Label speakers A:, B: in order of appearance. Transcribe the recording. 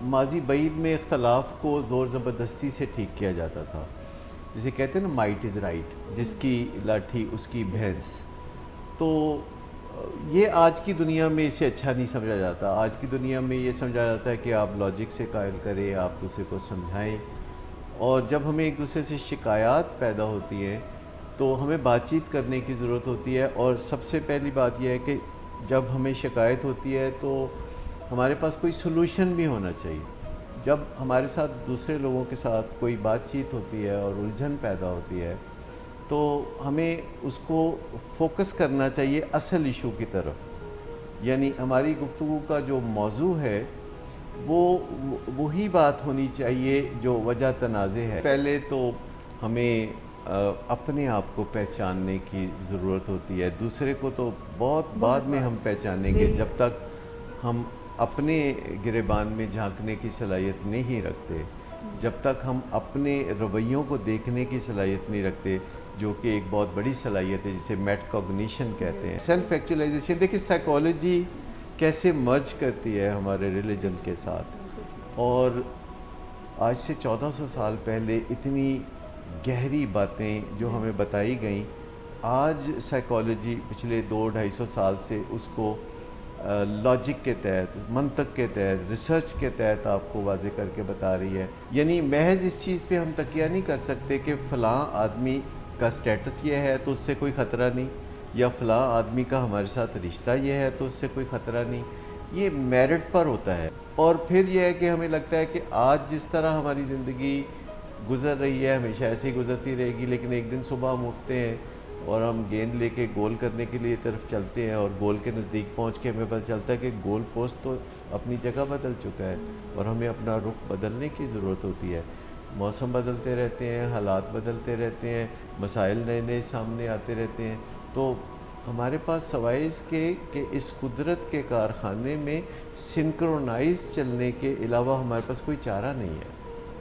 A: ماضی بعید میں اختلاف کو زور زبردستی سے ٹھیک کیا جاتا تھا، جسے کہتے ہیں نا مائٹ از رائٹ، جس کی لاٹھی اس کی بھینس. تو یہ آج کی دنیا میں اسے اچھا نہیں سمجھا جاتا. آج کی دنیا میں یہ سمجھا جاتا ہے کہ آپ لاجک سے قائل کریں، آپ دوسرے کو سمجھائیں. اور جب ہمیں ایک دوسرے سے شکایات پیدا ہوتی ہیں تو ہمیں بات چیت کرنے کی ضرورت ہوتی ہے. اور سب سے پہلی بات یہ ہے کہ جب ہمیں شکایت ہوتی ہے تو ہمارے پاس کوئی سلوشن بھی ہونا چاہیے. جب ہمارے ساتھ دوسرے لوگوں کے ساتھ کوئی بات چیت ہوتی ہے اور الجھن پیدا ہوتی ہے تو ہمیں اس کو فوکس کرنا چاہیے اصل ایشو کی طرف. یعنی ہماری گفتگو کا جو موضوع ہے وہ وہی بات ہونی چاہیے جو وجہ تنازع ہے. پہلے تو ہمیں اپنے آپ کو پہچاننے کی ضرورت ہوتی ہے. دوسرے کو تو بہت بعد میں ہم پہچانیں گے. جب تک ہم اپنے گریبان میں جھانکنے کی صلاحیت نہیں رکھتے، جب تک ہم اپنے رویوں کو دیکھنے کی صلاحیت نہیں رکھتے، جو کہ ایک بہت بڑی صلاحیت ہے جسے میٹ کوگنیشن کہتے ہیں. سیلف ایکچولائزیشن دیکھیں سائیکالوجی کیسے مرج کرتی ہے ہمارے ریلیجن کے ساتھ. اور آج سے 1400 سال پہلے اتنی گہری باتیں جو ہمیں بتائی گئیں، آج سائیکالوجی پچھلے 200-250 سال سے اس کو لاجک کے تحت، منطق کے تحت، ریسرچ کے تحت آپ کو واضح کر کے بتا رہی ہے. یعنی محض اس چیز پہ ہم تکیہ نہیں کر سکتے کہ فلاں آدمی کا سٹیٹس یہ ہے تو اس سے کوئی خطرہ نہیں، یا فلاں آدمی کا ہمارے ساتھ رشتہ یہ ہے تو اس سے کوئی خطرہ نہیں. یہ میرٹ پر ہوتا ہے. اور پھر یہ ہے کہ ہمیں لگتا ہے کہ آج جس طرح ہماری زندگی گزر رہی ہے ہمیشہ ایسے ہی گزرتی رہے گی، لیکن ایک دن صبح ہم اٹھتے ہیں اور ہم گیند لے کے گول کرنے کے لیے طرف چلتے ہیں اور گول کے نزدیک پہنچ کے ہمیں پتہ چلتا ہے کہ گول پوسٹ تو اپنی جگہ بدل چکا ہے اور ہمیں اپنا رخ بدلنے کی ضرورت ہوتی ہے. موسم بدلتے رہتے ہیں، حالات بدلتے رہتے ہیں، مسائل نئے نئے سامنے آتے رہتے ہیں. تو ہمارے پاس سوائے اس کے کہ اس قدرت کے کارخانے میں سنکرونائز چلنے کے علاوہ ہمارے پاس کوئی چارہ نہیں ہے.